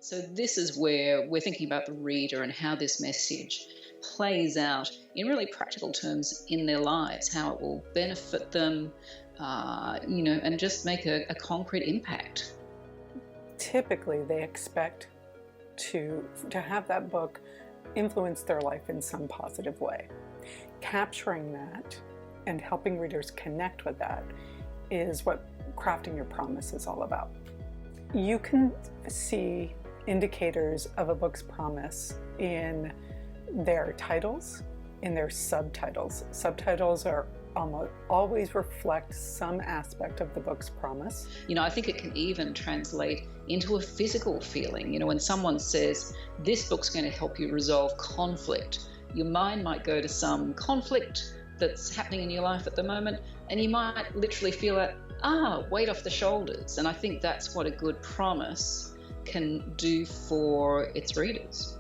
So this is where we're thinking about the reader and how this message plays out in really practical terms in their lives, how it will benefit them, and just make a concrete impact. Typically, they expect to have that book influence their life in some positive way. Capturing that and helping readers connect with that is what crafting your promise is all about. You can see indicators of a book's promise in their titles, in their subtitles. Subtitles are almost always reflect some aspect of the book's promise. I think it can even translate into a physical feeling. When someone says, this book's going to help you resolve conflict, your mind might go to some conflict that's happening in your life at the moment, and you might literally feel that, weight off the shoulders. And I think that's what a good promise can do for its readers.